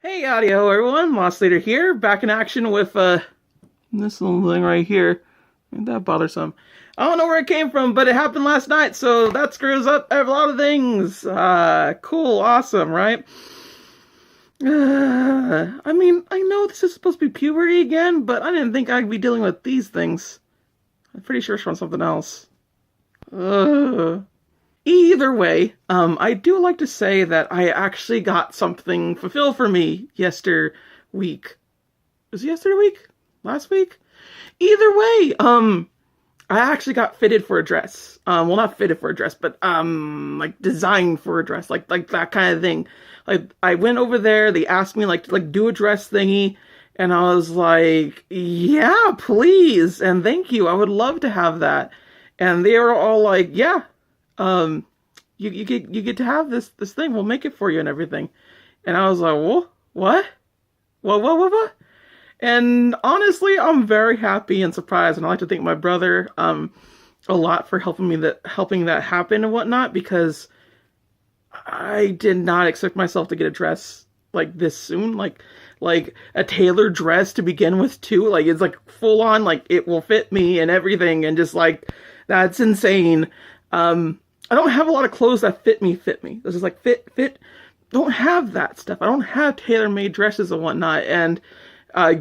Hey, audio everyone, Lost Leader here, back in action with this little thing right here. Ain't that bothersome? I don't know where it came from, but it happened last night, so that screws up a lot of things. Cool, awesome, right? I mean, I know this is supposed to be puberty again, but I didn't think I'd be dealing with these things. I'm pretty sure it's from something else. Either way, I do like to say that I actually got something fulfilled for me week. Was it yesterday week? Last week? Either way, I actually got fitted for a dress. Well, not fitted for a dress, but like designed for a dress, like that kind of thing. Like I went over there, they asked me like to do a dress thingy, and I was like, yeah, please and thank you. I would love to have that. And they were all like, yeah, um, you get to have this thing. We'll make it for you and everything. And I was like, whoa, what? What? And honestly, I'm very happy and surprised, and I like to thank my brother a lot for helping that happen and whatnot, because I did not expect myself to get a dress like this soon, like a tailored dress to begin with too. Like it's like full on, like it will fit me and everything, and just like that's insane. I don't have a lot of clothes that fit me. This is like fit. Don't have that stuff. I don't have tailor-made dresses and whatnot, and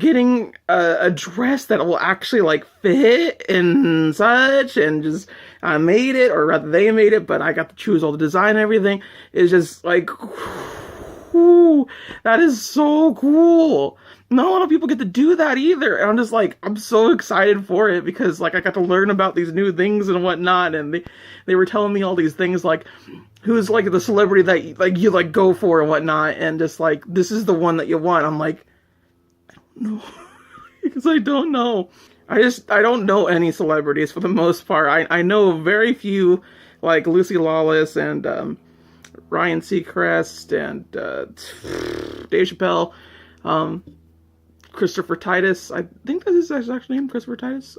getting a dress that will actually like fit and such, and just I made it, or rather they made it, but I got to choose all the design and everything, is just like, whew, that is so cool. Not a lot of people get to do that either, and I'm just like, I'm so excited for it, because like I got to learn about these new things and whatnot, and they were telling me all these things like who's like the celebrity that you go for and whatnot, and just like this is the one that you want. I'm like, no, because I don't know. I don't know any celebrities for the most part. I know very few, like Lucy Lawless and Ryan Seacrest and Dave Chappelle, Christopher Titus. I think that is his actual name, Christopher Titus.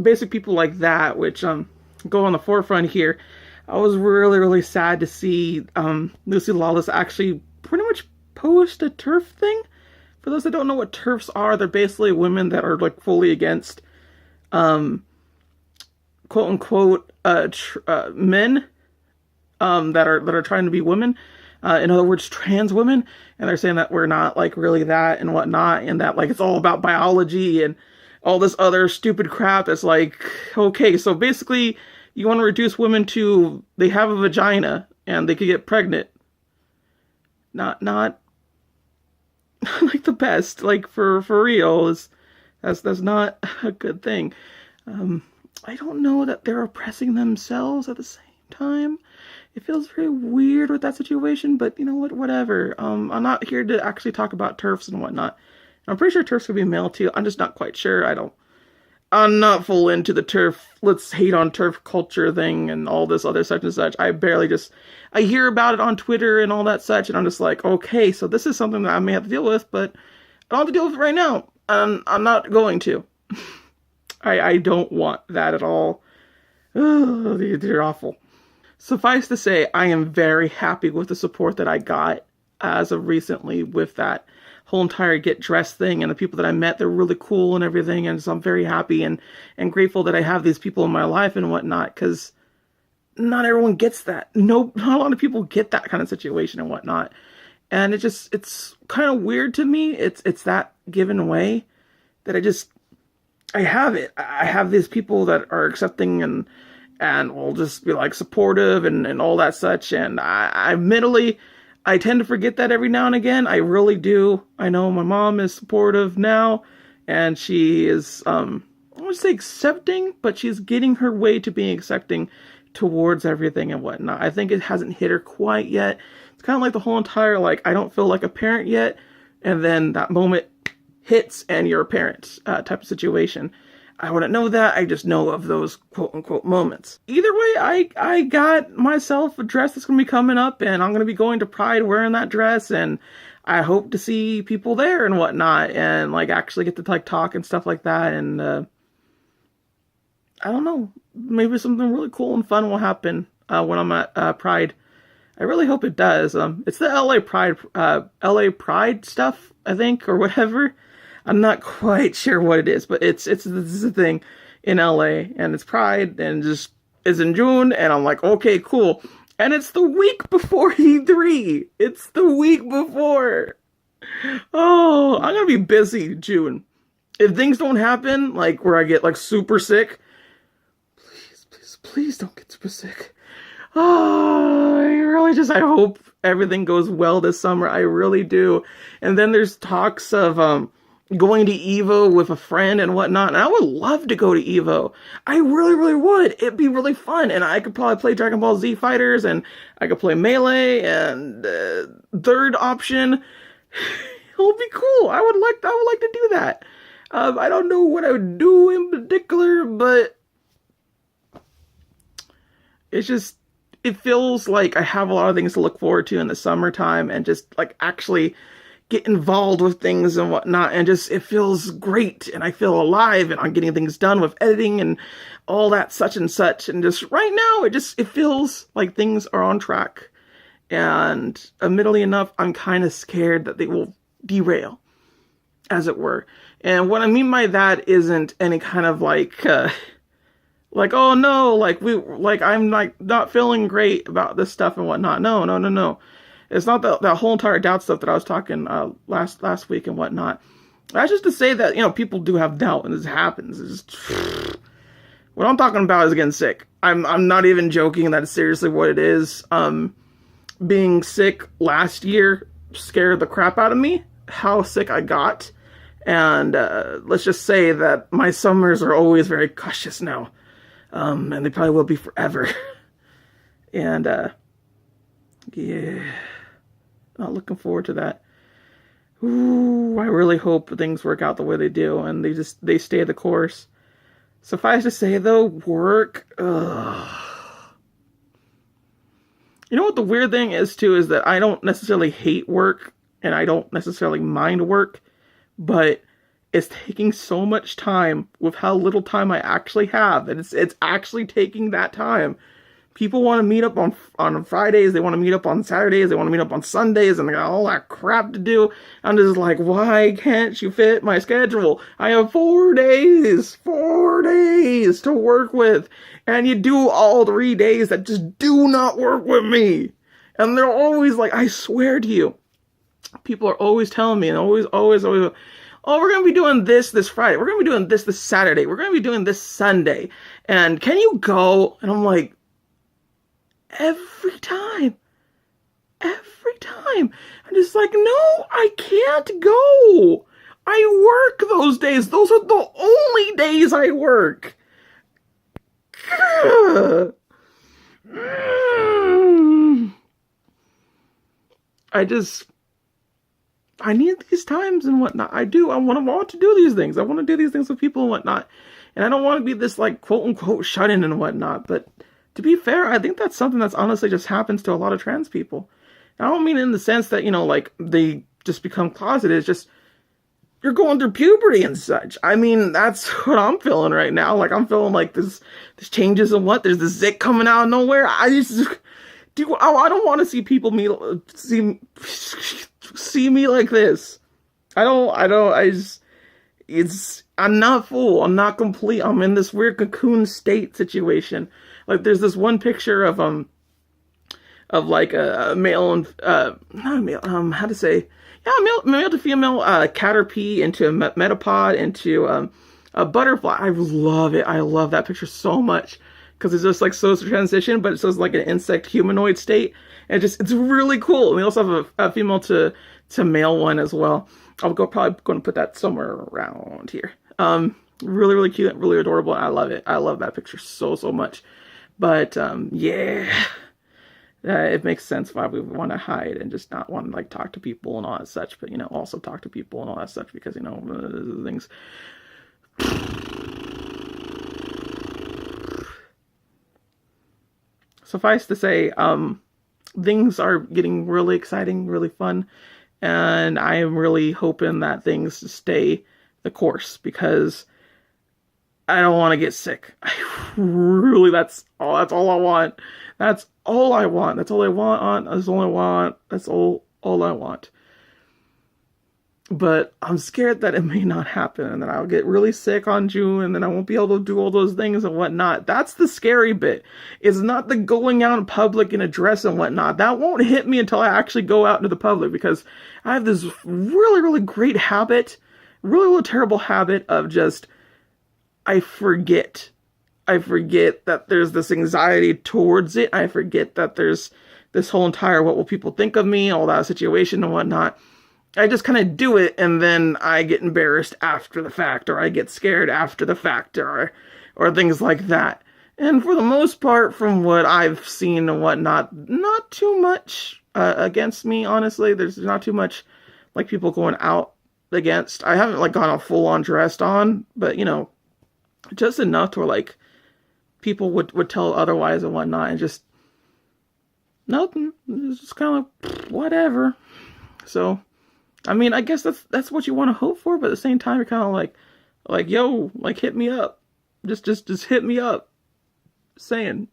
Basic people like that, which go on the forefront here. I was really sad to see Lucy Lawless actually pretty much post a TERF thing. For those that don't know what TERFs are, they're basically women that are like fully against, quote unquote, men that are trying to be women. In other words, trans women, and they're saying that we're not like really that and whatnot, and that like it's all about biology and all this other stupid crap. That's like, okay, so basically you want to reduce women to they have a vagina and they could get pregnant. Not like the best, like for real, is that's not a good thing. I don't know that they're oppressing themselves at the same time. It feels very weird with that situation, but you know what, whatever. I'm not here to actually talk about TERFs and whatnot. I'm pretty sure TERFs could be male too. I'm just not quite sure. I'm not full into the TERF, let's hate on TERF culture thing and all this other such and such. I hear about it on Twitter and all that such, and I'm just like, okay, so this is something that I may have to deal with, but I don't have to deal with it right now. I'm not going to. I don't want that at all. Oh, they're awful. Suffice to say, I am very happy with the support that I got as of recently with that whole entire get dressed thing, and the people that I met, they're really cool and everything, and so I'm very happy and grateful that I have these people in my life and whatnot, because not everyone gets that. No, not a lot of people get that kind of situation and whatnot, and it's kind of weird to me. It's that given way that I have it. I have these people that are accepting and will just be like supportive and all that such, and I admittedly, I tend to forget that every now and again. I really do. I know my mom is supportive now, and she is, I won't say accepting, but she's getting her way to being accepting towards everything and whatnot. I think it hasn't hit her quite yet. It's kind of like the whole entire, like, I don't feel like a parent yet, and then that moment hits and you're a parent type of situation. I wouldn't know that. I just know of those quote-unquote moments. Either way, I got myself a dress that's going to be coming up, and I'm going to be going to Pride wearing that dress, and I hope to see people there and whatnot, and like actually get to like talk and stuff like that, and I don't know, maybe something really cool and fun will happen when I'm at Pride. I really hope it does. It's the LA Pride stuff, I think, or whatever. I'm not quite sure what it is, but this is a thing in LA, and it's Pride, and just is in June, and I'm like, okay, cool. And it's the week before E3. It's the week before. Oh, I'm gonna be busy June. If things don't happen, like where I get like super sick, please don't get super sick. Oh, I hope everything goes well this summer. I really do. And then there's talks of going to Evo with a friend and whatnot. And I would love to go to Evo. I really, really would. It'd be really fun. And I could probably play Dragon Ball Z Fighters, and I could play Melee, and third option. It'll be cool. I would like to do that. I don't know what I would do in particular, but it feels like I have a lot of things to look forward to in the summertime, and just like actually get involved with things and whatnot, and just it feels great, and I feel alive, and I'm getting things done with editing and all that such and such, and just right now it feels like things are on track. And admittedly enough, I'm kind of scared that they will derail, as it were. And what I mean by that isn't any kind of like oh no, I'm like not feeling great about this stuff and whatnot. No. It's not that whole entire doubt stuff that I was talking last week and whatnot. That's just to say that, people do have doubt, and this happens. It's just, what I'm talking about is getting sick. I'm not even joking. That's seriously what it is. Being sick last year scared the crap out of me, how sick I got. And let's just say that my summers are always very cautious now. And they probably will be forever. And, yeah, not looking forward to that. Ooh, I really hope things work out the way they do, and they stay the course. Suffice to say, though, work, ugh. You know what the weird thing is, too, is that I don't necessarily hate work, and I don't necessarily mind work, but it's taking so much time with how little time I actually have, and it's actually taking that time. People want to meet up on Fridays, they want to meet up on Saturdays, they want to meet up on Sundays, and they got all that crap to do. I'm just like, why can't you fit my schedule? I have 4 days to work with, and you do all 3 days that just do not work with me. And they're always like, I swear to you, people are always telling me, and always, oh, we're going to be doing this Friday. We're going to be doing this Saturday. We're going to be doing this Sunday. And can you go? And I'm like, every time. I'm just like, no, I can't go. I work those days. Those are the only days I work. I need these times and whatnot. I do. I want to do these things. I want to do these things with people and whatnot. And I don't want to be this, like, quote-unquote shut-in and whatnot. But to be fair, I think that's something that's honestly just happens to a lot of trans people. And I don't mean in the sense that, like, they just become closeted. It's just, you're going through puberty and such. I mean, that's what I'm feeling right now. Like, I'm feeling like this changes and what? There's this zit coming out of nowhere. I don't want to see people see me like this. I'm not full. I'm not complete. I'm in this weird cocoon state situation. Like, there's this one picture of like a male and, not a male, how to say, yeah, male to female, caterpie into a metapod into, a butterfly. I love it. I love that picture so much. Because it's just like so transition, but it's just like an insect humanoid state. And it's really cool. And we also have a female to male one as well. Probably going to put that somewhere around here. Really, really cute, really adorable. I love it. I love that picture so much. But yeah, it makes sense why we want to hide and just not want to like talk to people and all that such. But also talk to people and all that such because things. Suffice to say, things are getting really exciting, really fun, and I am really hoping that things stay the course because I don't want to get sick. I really, that's all I want. That's all I want. That's all I want. That's all I want. That's all I want. But I'm scared that it may not happen and that I'll get really sick on June and then I won't be able to do all those things and whatnot. That's the scary bit. It's not the going out in public in a dress and whatnot. That won't hit me until I actually go out into the public, because I have this really, really great habit, really, really terrible habit of just, I forget that there's this anxiety towards it. I forget that there's this whole entire what will people think of me, all that situation and whatnot. I just kind of do it, and then I get embarrassed after the fact, or I get scared after the fact, or things like that. And for the most part, from what I've seen and whatnot, not too much against me, honestly. There's not too much, like, people going out against. I haven't, like, gone all full-on dressed on, but, you know, just enough to where, like, people would tell otherwise and whatnot, and just, nothing. It's just kind of like, whatever. So, I mean, I guess that's what you want to hope for, but at the same time, you're kind of like, yo, like, hit me up. Just hit me up. Saying.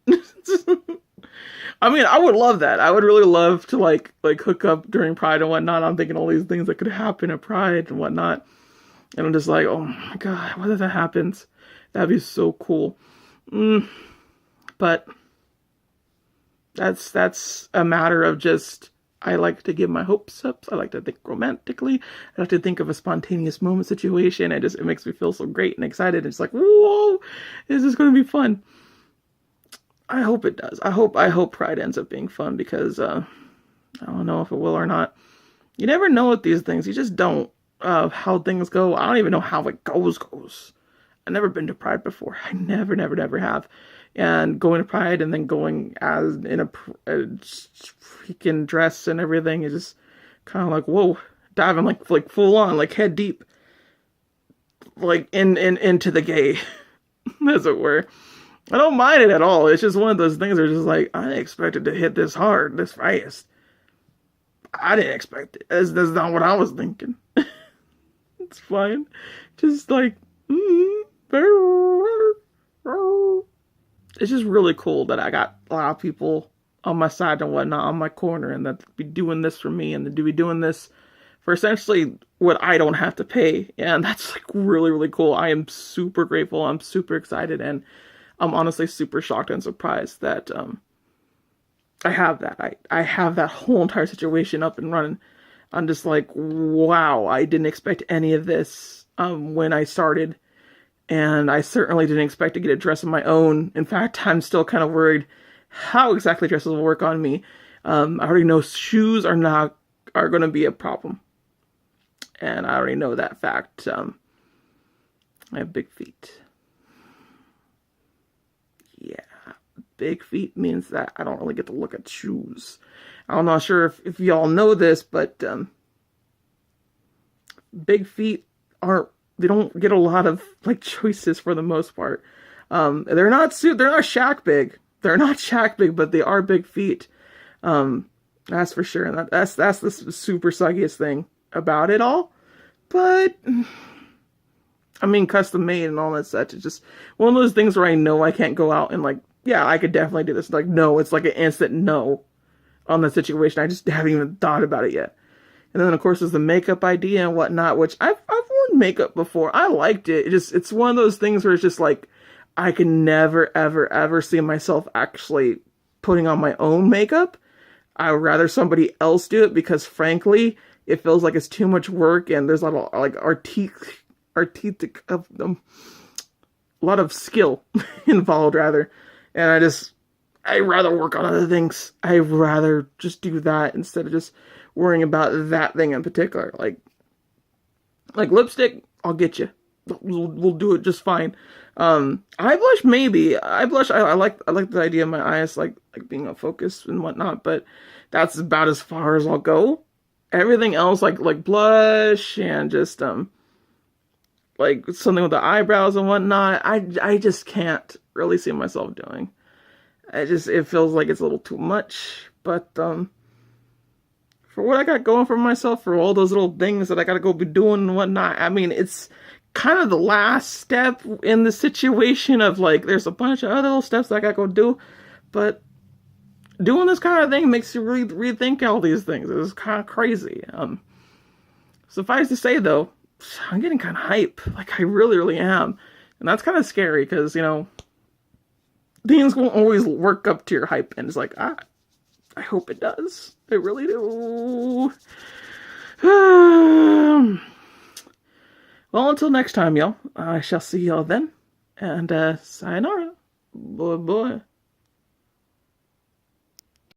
I mean, I would love that. I would really love to, like hook up during Pride and whatnot. I'm thinking all these things that could happen at Pride and whatnot. And I'm just like, oh my God, what if that happens? That'd be so cool. But that's a matter of just, I like to give my hopes up. I like to think romantically. I like to think of a spontaneous moment situation. It makes me feel so great and excited. It's like, whoa, this is going to be fun. I hope it does. I hope Pride ends up being fun, because I don't know if it will or not. You never know with these things. You just don't. How things go. I don't even know how it goes. I've never been to Pride before. I never have. And going to Pride and then going as in a freaking dress and everything is just kind of like, whoa, diving like full on, like head deep, like into the gay, as it were. I don't mind it at all. It's just one of those things where it's just like, I didn't expect it to hit this hard, this fast. I didn't expect it. That's not what I was thinking. It's fine. Just like, it's just really cool that I got a lot of people on my side and whatnot, on my corner, and that be doing this for me, and that be doing this for essentially what I don't have to pay. And that's like really, really cool. I am super grateful. I'm super excited, and I'm honestly super shocked and surprised that I have that. I have that whole entire situation up and running. I'm just like, wow, I didn't expect any of this when I started. And I certainly didn't expect to get a dress of my own. In fact, I'm still kind of worried how exactly dresses will work on me. I already know shoes are going to be a problem. And I already know that fact. I have big feet. Yeah, big feet means that I don't really get to look at shoes. I'm not sure if y'all know this, but big feet they don't get a lot of like choices for the most part. They're not Shaq big. They're not Shaq big, but they are big feet. That's for sure. And that's the super suckiest thing about it all. But I mean, custom made and all that such. It's just one of those things where I know I can't go out and like, yeah, I could definitely do this. Like, no, it's like an instant no on the situation. I just haven't even thought about it yet. And then of course there's the makeup idea and whatnot, which I've worn makeup before. I liked it. It's one of those things where it's just like, I can never, ever, ever see myself actually putting on my own makeup. I would rather somebody else do it, because frankly, it feels like it's too much work, and there's a lot of like artistic of them, a lot of skill involved rather. And I'd rather work on other things. I'd rather just do that instead of just worrying about that thing in particular. Like lipstick, I'll get you. We'll do it just fine. Eye blush, maybe. Eye blush, I like the idea of my eyes like being a focus and whatnot, but that's about as far as I'll go. Everything else, like blush and just like something with the eyebrows and whatnot, I just can't really see myself doing. It feels like it's a little too much. But for what I got going for myself, for all those little things that I gotta go be doing and whatnot, I mean, it's kind of the last step in the situation of like, there's a bunch of other little steps that I gotta go do, but doing this kind of thing makes you really rethink all these things. It's kind of crazy. Suffice to say, though, I'm getting kind of hype. Like, I really, really am. And that's kind of scary because, things won't always work up to your hype. And it's like, I hope it does. I really do. Well, until next time, y'all. I shall see y'all then. And sayonara. Boy, boy.